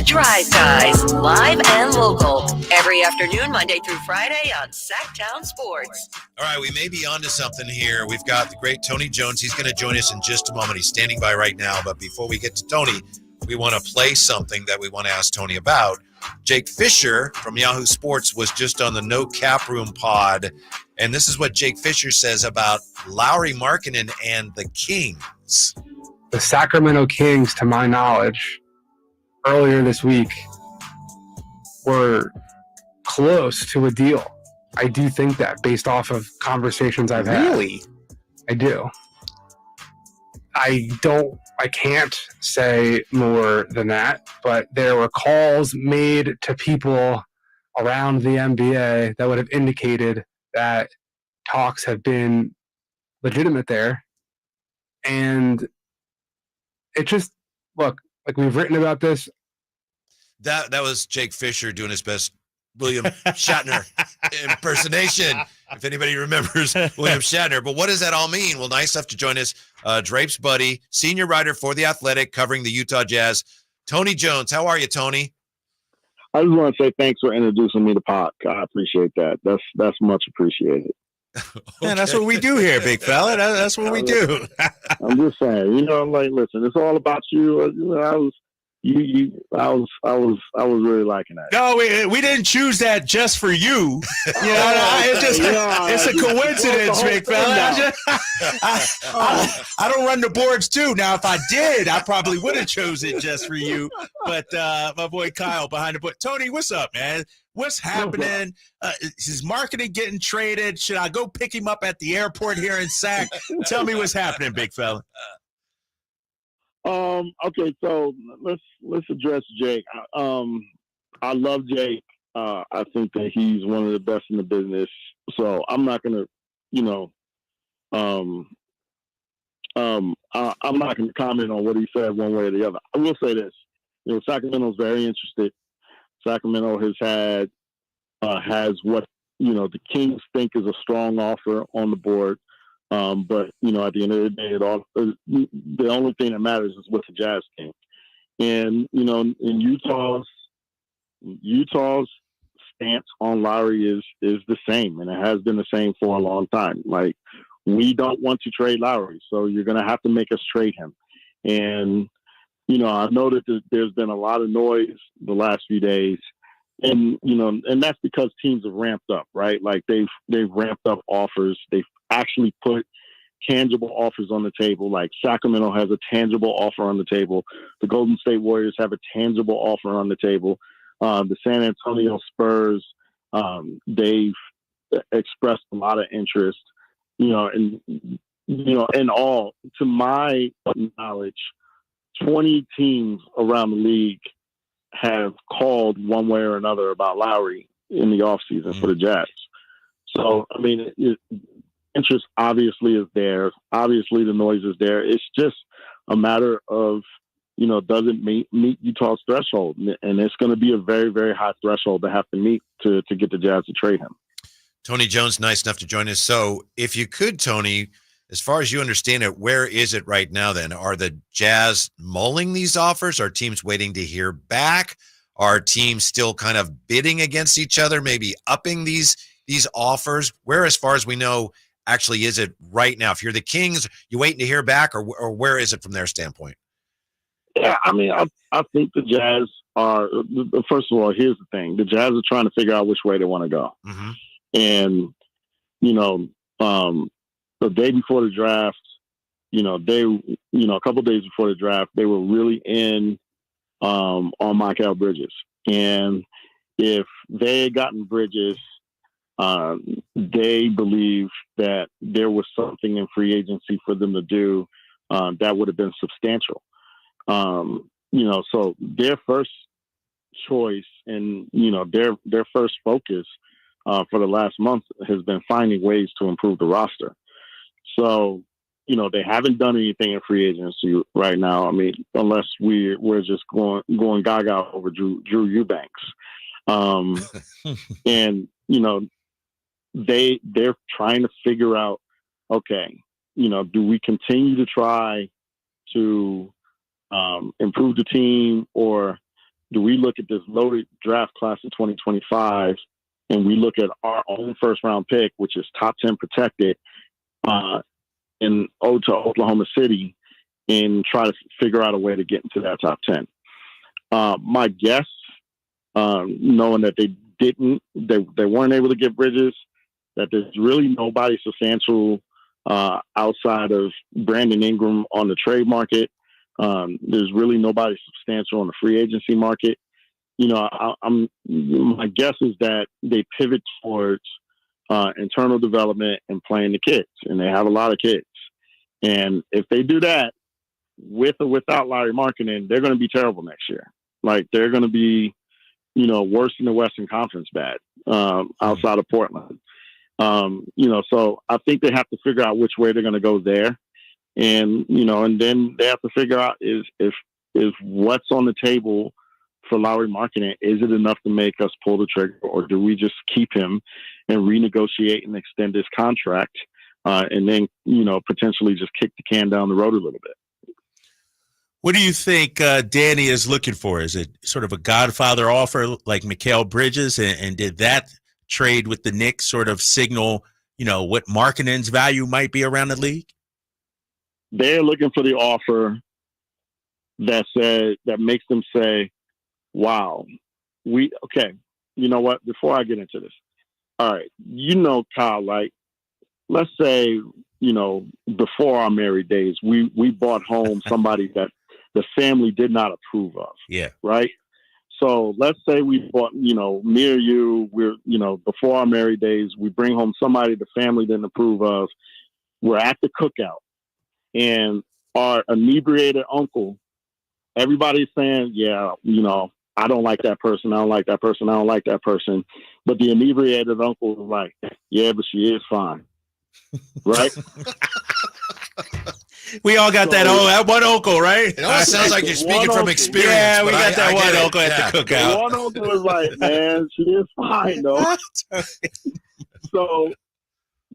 Drive Guys, live and local, every afternoon, Monday through Friday on Sactown Sports. All right, we may be onto something here. We've got the great Tony Jones. He's going to join us in just a moment. He's standing by right now. But before we get to Tony, we want to play something that we want to ask Tony about. Jake Fisher from Yahoo Sports was just on the No Cap Room pod, and this is what Jake Fisher says about Lauri Markkanen and the Kings. The Sacramento Kings, to my knowledge, earlier this week were close to a deal. I do think that based off of conversations I've had. Really? I do. I can't say more than that, but there were calls made to people around the NBA that would have indicated that talks have been legitimate there. And it just, look, like we've written about this. That was Jake Fisher doing his best William Shatner impersonation, if anybody remembers William Shatner. But what does that all mean? Well, nice enough to join us, Drape's buddy, senior writer for The Athletic, covering the Utah Jazz, Tony Jones. How are you, Tony? I just want to say thanks for introducing me to Pop. I appreciate that. That's much appreciated. Okay. Yeah, that's what we do here, big fella. That's what we do. I'm just saying, like, listen, it's all about you. I was really liking that. No, we didn't choose that just for you. It's a coincidence, big fella. I don't run the boards too. Now, if I did, I probably would have chosen it just for you. But my boy Kyle behind the board. Tony, what's up, man? What's happening? Is Markkanen getting traded? Should I go pick him up at the airport here in Sac? Tell me what's happening, big fella. Okay, so let's address Jake. I love Jake. I think that he's one of the best in the business. So I'm not gonna, I'm not gonna comment on what he said one way or the other. I will say this: Sacramento's very interested. Sacramento has what the Kings think is a strong offer on the board. But at the end of the day, the only thing that matters is what the Jazz think. And in Utah's stance on Lowry is the same, and it has been the same for a long time. Like, we don't want to trade Lowry, so you're going to have to make us trade him. And I know that there's been a lot of noise the last few days, and and that's because teams have ramped up, right? Like they've ramped up offers. They've actually put tangible offers on the table. Like Sacramento has a tangible offer on the table. The Golden State Warriors have a tangible offer on the table. The San Antonio Spurs, they've expressed a lot of interest, and in all, to my knowledge, 20 teams around the league have called one way or another about Lowry in the offseason for the Jazz. So, I mean, interest obviously is there. Obviously, the noise is there. It's just a matter of, does it meet Utah's threshold? And it's going to be a very, very high threshold to have to meet to get the Jazz to trade him. Tony Jones, nice enough to join us. So if you could, Tony, as far as you understand it, where is it right now then? Are the Jazz mulling these offers? Are teams waiting to hear back? Are teams still kind of bidding against each other, maybe upping these offers? Where, as far as we know, actually is it right now? If you're the Kings, you waiting to hear back, or where is it from their standpoint? Yeah, I mean, I think the Jazz are, first of all, here's the thing. The Jazz are trying to figure out which way they want to go. Mm-hmm. And, the day before the draft, a couple of days before the draft, they were really in on Mikal Bridges. And if they had gotten Bridges, they believe that there was something in free agency for them to do that would have been substantial. So their first choice and, their first focus for the last month has been finding ways to improve the roster. So, they haven't done anything in free agency right now. I mean, unless we're just going gaga over Drew Eubanks. And, they're trying to figure out, okay, do we continue to try to improve the team, or do we look at this loaded draft class of 2025 and we look at our own first round pick, which is top 10 protected, in ode to Oklahoma City, and try to figure out a way to get into that top 10. My guess, knowing that they weren't able to get Bridges, that there's really nobody substantial outside of Brandon Ingram on the trade market. There's really nobody substantial on the free agency market. My guess is that they pivot towards internal development and playing the kids, and they have a lot of kids. And if they do that, with or without Lauri Markkanen, they're going to be terrible next year. Like, they're going to be, worse than the Western Conference bad, outside of Portland. So I think they have to figure out which way they're going to go there. And, and then they have to figure out is what's on the table for Lauri Markkanen. Is it enough to make us pull the trigger, or do we just keep him and renegotiate and extend his contract, and then, potentially just kick the can down the road a little bit? What do you think Danny is looking for? Is it sort of a Godfather offer like Mikal Bridges? And did that trade with the Knicks sort of signal, what Markkanen's value might be around the league? They're looking for the offer that makes them say, wow, okay, you know what? Before I get into this, all right, Kyle, like, let's say, before our married days, we bought home somebody that the family did not approve of. Yeah. Right. So let's say we bought, me or you, we're, before our married days, we bring home somebody the family didn't approve of. We're at the cookout, and our inebriated uncle, everybody's saying, yeah, I don't like that person. I don't like that person. I don't like that person. But the inebriated uncle is like, yeah, but she is fine. Right? We all got that one uncle, right? It almost sounds like you're speaking from experience. Yeah, we got that one uncle at the cookout. One uncle was like, man, she is fine, though. So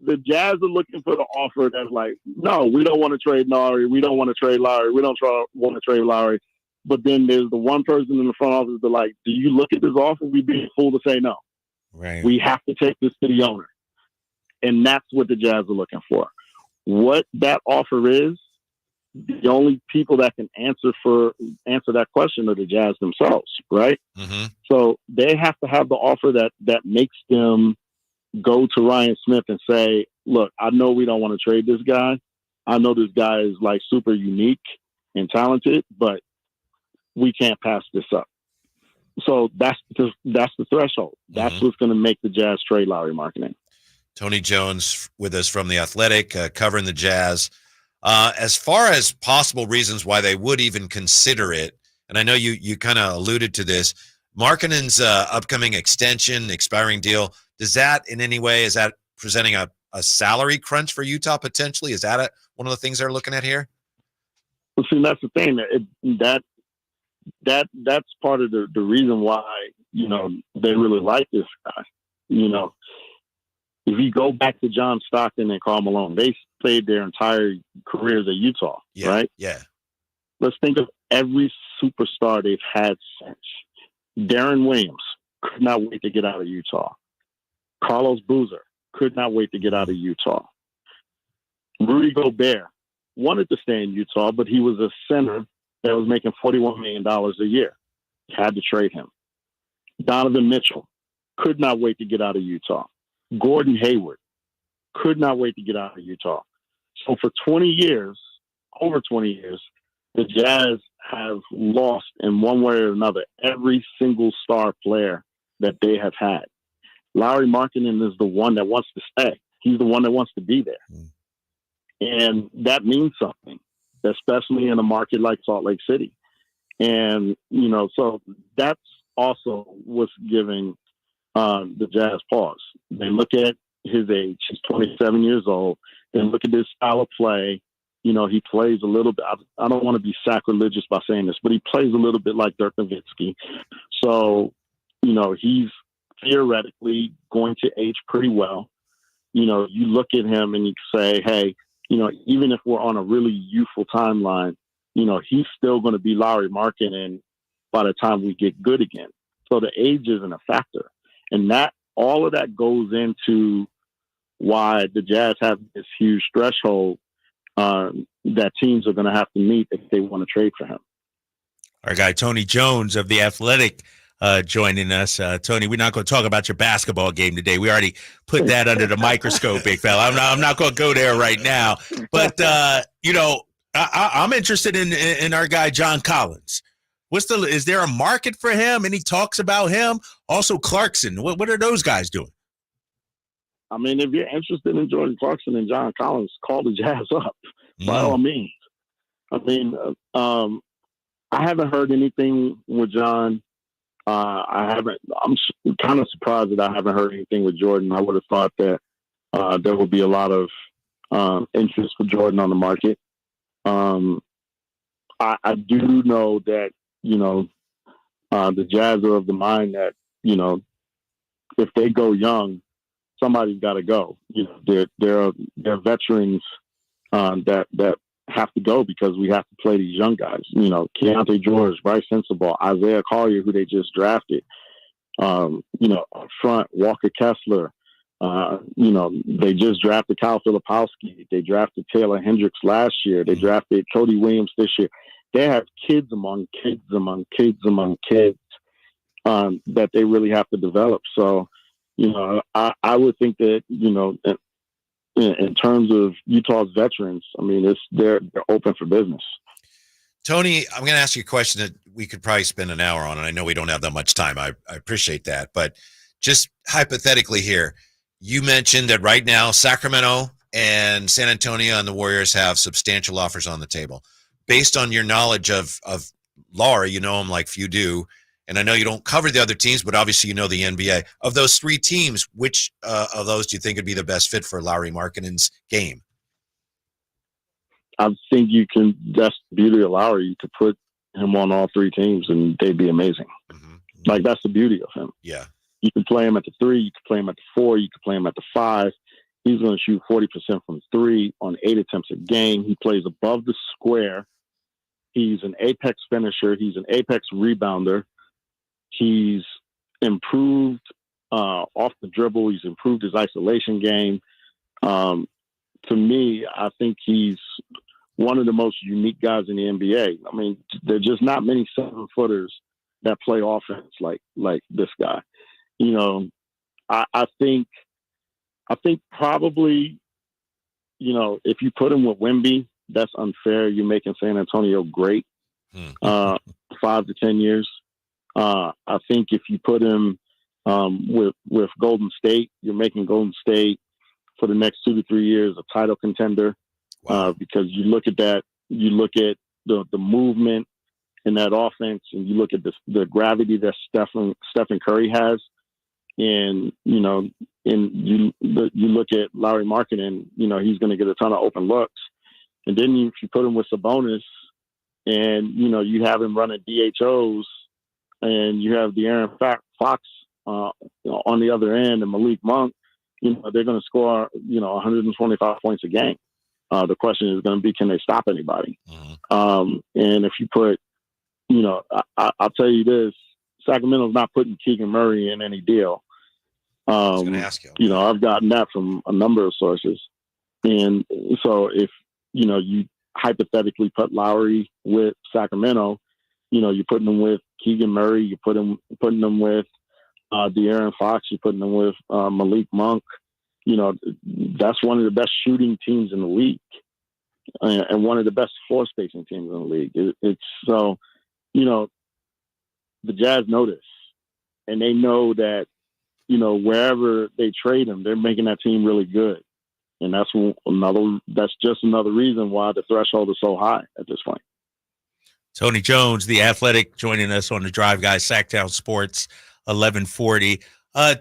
the Jazz are looking for the offer that's like, no, we don't want to trade Lowry. We don't want to trade Lowry. We don't want to trade Lowry. But then there's the one person in the front office that like, do you look at this offer? We'd be a fool to say no. Right. We have to take this to the owner. And that's what the Jazz are looking for. What that offer is, the only people that can answer that question are the Jazz themselves, right? Mm-hmm. So they have to have the offer that makes them go to Ryan Smith and say, look, I know we don't want to trade this guy. I know this guy is like super unique and talented, but we can't pass this up. So that's the threshold. That's what's going to make the Jazz trade Lauri Markkanen. Tony Jones with us from The Athletic, covering the Jazz. As far as possible reasons why they would even consider it, and I know you kind of alluded to this, Markkanen's upcoming expiring deal, does that in any way, is that presenting a salary crunch for Utah potentially? Is that one of the things they're looking at here? Well, see, that's the thing. That's part of the reason why, they really like this guy. If you go back to John Stockton and Karl Malone, they played their entire careers at Utah, right? Yeah. Let's think of every superstar they've had since. Darren Williams could not wait to get out of Utah. Carlos Boozer could not wait to get out of Utah. Rudy Gobert wanted to stay in Utah, but he was a center that was making $41 million a year. Had to trade him. Donovan Mitchell could not wait to get out of Utah. Gordon Hayward could not wait to get out of Utah. So for over 20 years, the Jazz have lost in one way or another every single star player that they have had. Lauri Markkanen is the one that wants to stay. He's the one that wants to be there. And that means something, especially in a market like Salt Lake City. And, so that's also what's giving the Jazz pause. They look at his age. He's 27 years old. They look at his style of play. He plays a little bit. I don't want to be sacrilegious by saying this, but he plays a little bit like Dirk Nowitzki. So, he's theoretically going to age pretty well. You look at him and you say, hey, even if we're on a really youthful timeline, he's still going to be Lauri Markkanen by the time we get good again. So the age isn't a factor. And that all of that goes into why the Jazz have this huge threshold that teams are going to have to meet if they want to trade for him. Our guy Tony Jones of The Athletic joining us. Tony, we're not going to talk about your basketball game today. We already put that under the microscope, big fella. I'm not going to go there right now. But, I'm interested in our guy John Collins. Is there a market for him? Any talks about him? Also Clarkson. What are those guys doing? I mean, if you're interested in Jordan Clarkson and John Collins, call the Jazz up by all means. I mean, I haven't heard anything with John. I'm kind of surprised that I haven't heard anything with Jordan. I would have thought that there would be a lot of interest for Jordan on the market. I do know that, the Jazz are of the mind that, if they go young, somebody's got to go. There are veterans that have to go because we have to play these young guys. Keontae George, Bryce Sensabaugh, Isaiah Collier, who they just drafted. Up front, Walker Kessler. They just drafted Kyle Filipowski. They drafted Taylor Hendricks last year. They drafted Cody Williams this year. They have kids among kids among kids among kids that they really have to develop. So, I would think that, in terms of Utah's veterans, I mean, they're open for business. Tony, I'm going to ask you a question that we could probably spend an hour on, and I know we don't have that much time. I appreciate that. But just hypothetically here, you mentioned that right now Sacramento and San Antonio and the Warriors have substantial offers on the table. Based on your knowledge of Lowry, you know him like few do, and I know you don't cover the other teams, but obviously you know the NBA. Of those three teams, which of those do you think would be the best fit for Lauri Markkanen's game? I think that's the beauty of Lowry. You could put him on all three teams and they'd be amazing. Mm-hmm. Like, that's the beauty of him. Yeah. You can play him at the 3, you can play him at the 4, you can play him at the 5. He's going to shoot 40% from 3 on 8 attempts a game. He plays above the square. He's an apex finisher. He's an apex rebounder. He's improved off the dribble. He's improved his isolation game. To me, I think he's one of the most unique guys in the NBA. I mean, there's just not many 7-footers that play offense like this guy. I think probably, if you put him with Wemby, that's unfair. You're making San Antonio great 5 to 10 years. I think if you put him with Golden State, you're making Golden State for the next 2 to 3 years a title contender. Wow. Because you look at that, you look at the movement in that offense, and you look at the gravity that Stephen Curry has, and you look at Lauri Markkanen, he's going to get a ton of open looks. And then if you put him with Sabonis, and you have him running DHOs, and you have De'Aaron Fox on the other end, and Malik Monk, they're going to score 125 points a game. The question is going to be, can they stop anybody? Mm-hmm. And if you put, I'll tell you this: Sacramento's not putting Keegan Murray in any deal. I was going to ask you. I've gotten that from a number of sources, and so if you hypothetically put Lowry with Sacramento, you're putting them with Keegan Murray, you're putting them with De'Aaron Fox, you're putting them with Malik Monk. That's one of the best shooting teams in the league, and one of the best floor spacing teams in the league. It's so, the Jazz know this, and they know that, wherever they trade them, they're making that team really good. And that's just another reason why the threshold is so high at this point. Tony Jones, The Athletic, joining us on the Drive Guys, Sactown Sports, 1140.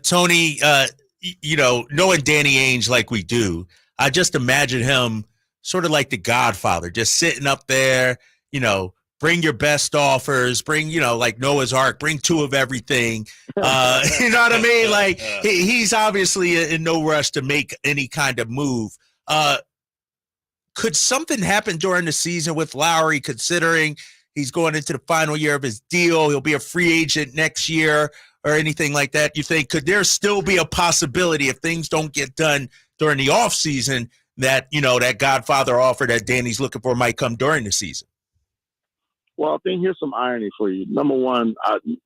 Tony, knowing Danny Ainge like we do, I just imagine him sort of like the Godfather, just sitting up there, bring your best offers, bring, like Noah's Ark, bring 2 of everything. You know what I mean? Like, he's obviously in no rush to make any kind of move. Could something happen during the season with Lowry, considering, he's going into the final year of his deal. He'll be a free agent next year or anything like that. You think, could there still be a possibility if things don't get done during the offseason that, that Godfather offer that Danny's looking for might come during the season? Well, I think here's some irony for you. Number one,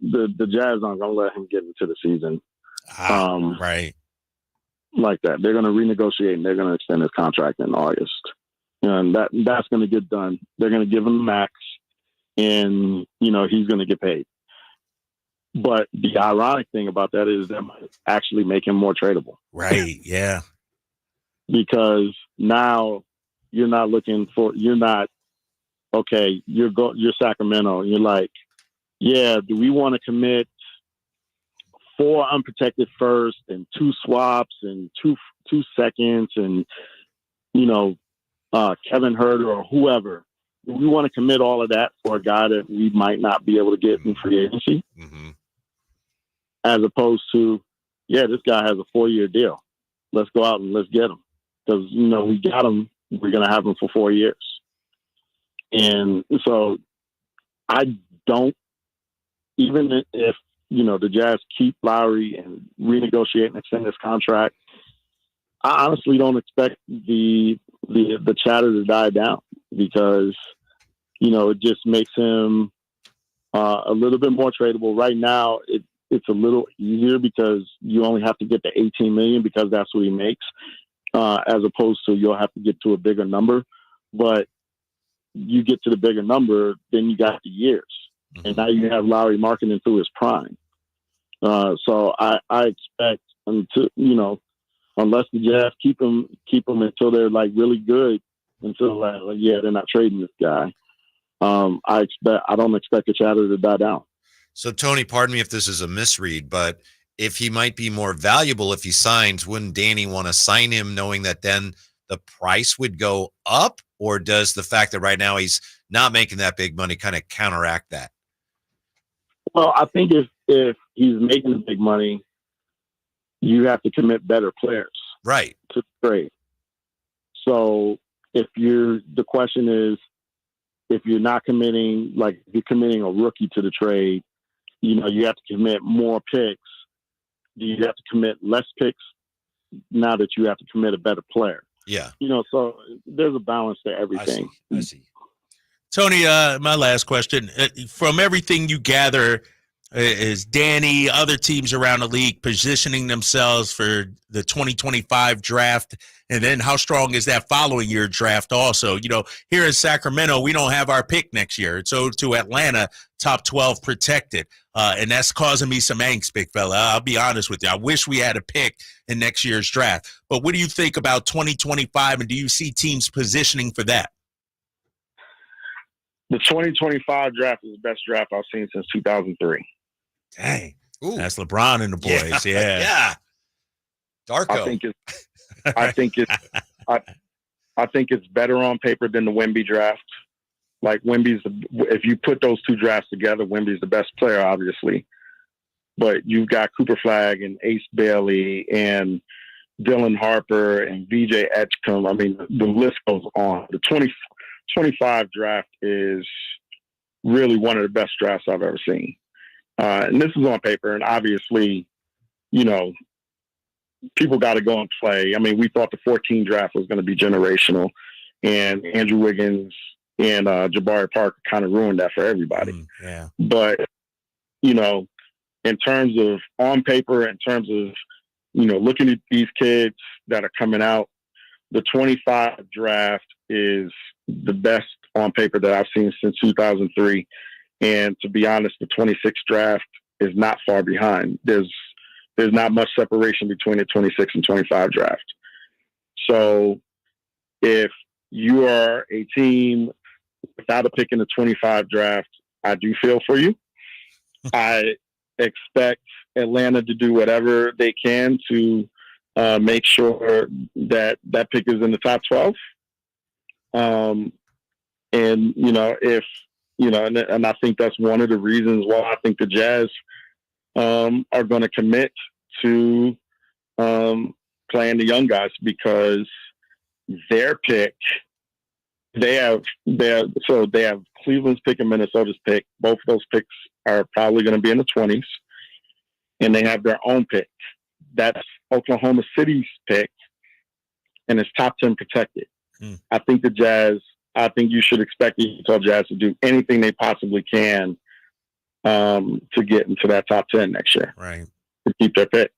the Jazz aren't going to let him get into the season. Right. Like that. They're going to renegotiate and they're going to extend his contract in August. And that's going to get done. They're going to give him max and, he's going to get paid. But the ironic thing about that is that might actually make him more tradable. Right. Yeah. Because now you're Sacramento and you're like, yeah, do we want to commit 4 unprotected first and 2 swaps and two seconds and, Kevin Herter or whoever? Do we want to commit all of that for a guy that we might not be able to get in free agency? Mm-hmm. As opposed to, yeah, this guy has a 4-year deal. Let's go out and let's get him. Because, we got him. We're going to have him for 4 years. And so I don't, even if, the Jazz keep Lowry and renegotiate and extend his contract, I honestly don't expect the chatter to die down because, it just makes him a little bit more tradable. Right now, it's a little easier because you only have to get to $18 million because that's what he makes, as opposed to you'll have to get to a bigger number. But you get to the bigger number, then you got the years. Mm-hmm. And now you have Lauri Markkanen through his prime. So I expect unless the Jazz keep them until they're like really good, until they're not trading this guy. I don't expect the chatter to die down. So Tony, pardon me if this is a misread, but if he might be more valuable if he signs, wouldn't Danny want to sign him knowing that then the price would go up? Or does the fact that right now he's not making that big money kind of counteract that? Well, I think if he's making big money, you have to commit better players, right, to trade. So the question is, if you're not committing, like if you're committing a rookie to the trade, you have to commit more picks. Do you have to commit less picks now that you have to commit a better player? Yeah. So there's a balance to everything. I see. Tony, my last question. From everything you gather, is Danny, other teams around the league positioning themselves for the 2025 draft? And then how strong is that following year draft also? Here in Sacramento, we don't have our pick next year. So to Atlanta, top 12 protected. And that's causing me some angst, big fella. I'll be honest with you. I wish we had a pick in next year's draft. But what do you think about 2025, and do you see teams positioning for that? The 2025 draft is the best draft I've seen since 2003. Dang. Ooh. That's LeBron and the boys. Yeah. Yeah. Darko. I think it's better on paper than the Wemby draft. Like if you put those two drafts together, Wemby's the best player, obviously. But you've got Cooper Flagg and Ace Bailey and Dylan Harper and VJ Edgecombe. I mean, the list goes on. The 2025 draft is really one of the best drafts I've ever seen. And this is on paper, and obviously, people got to go and play. I mean, we thought the 14 draft was going to be generational, and Andrew Wiggins and Jabari Parker kind of ruined that for everybody. Yeah. But, in terms of on paper, in terms of, looking at these kids that are coming out, the 25 draft is the best on paper that I've seen since 2003. And to be honest, the 26 draft is not far behind. There's not much separation between the 26 and 25 draft. So if you are a team without a pick in the 25 draft, I do feel for you. I expect Atlanta to do whatever they can to make sure that pick is in the top 12. And I think that's one of the reasons why I think the Jazz are going to commit to playing the young guys, because their pick They have Cleveland's pick and Minnesota's pick. Both of those picks are probably going to be in the 20s, and they have their own pick. That's Oklahoma City's pick, and it's top 10 protected. I think the Jazz. I think you should expect the Utah Jazz to do anything they possibly can to get into that top 10 next year. Right. To keep their pick.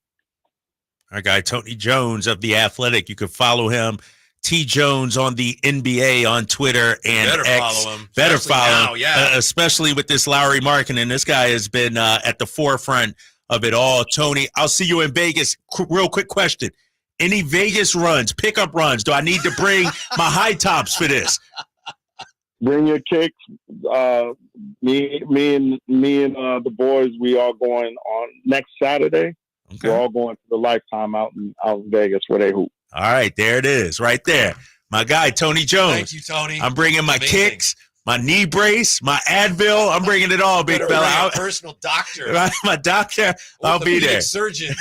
Our guy Tony Jones of The Athletic. You can follow him. T Jones on the NBA on Twitter and Better X. follow him. Better Especially follow now, him. yeah. Especially with this Lauri Markkanen. This guy has been at the forefront of it all. Tony, I'll see you in Vegas. Real quick question. Any Vegas runs, pickup runs? Do I need to bring my high tops for this? Bring your kicks. Me and the boys, we are going on next Saturday. Okay. We're all going to the Lifetime out in Vegas where they hoop. All right, there it is, right there. My guy, Tony Jones. Thank you, Tony. I'm bringing my Amazing. kicks, my knee brace, my Advil. I'm bringing it all, big fella. Bring a personal doctor. My doctor, I'll be there. Surgeon.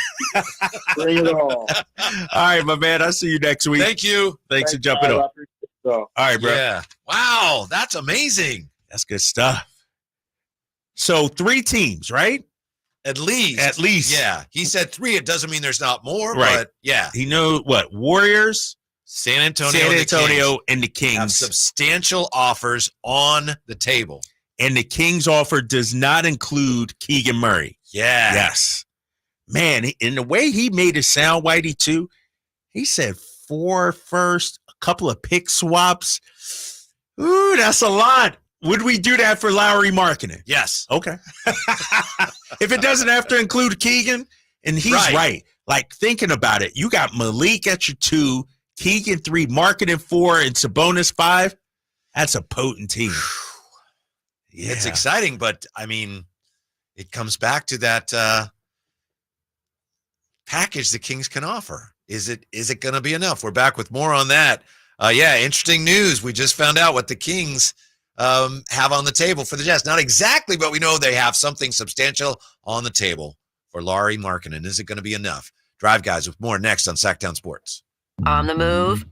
Bring it all. All right, my man. I'll see you next week. Thank you. Thanks for jumping on. All right, bro. Yeah. Wow, that's amazing. That's good stuff. So 3 teams, right? At least. At least. Yeah. He said 3. It doesn't mean there's not more, Right. but yeah. He knows what? Warriors, San Antonio, San and the Antonio, Kings and the have Kings. substantial offers on the table. And the Kings offer does not include Keegan Murray. Yeah. Yes. Man, in the way he made it sound, Whitey, too, he said 4 first, a couple of pick swaps. Ooh, that's a lot. Would we do that for Lauri Markkanen? Yes. Okay. If it doesn't have to include Keegan, and he's right. Like, thinking about it, you got Malik at your 2, Keegan 3, Markkanen 4, and Sabonis 5. That's a potent team. Yeah. It's exciting, but I mean, it comes back to that package the Kings can offer. Is it going to be enough? We're back with more on that. Yeah, interesting news. We just found out what the Kings have on the table for the Jazz. Not exactly, but we know they have something substantial on the table for Lauri Markkanen. Is it going to be enough? Drive Guys with more next on Sactown Sports. On the move,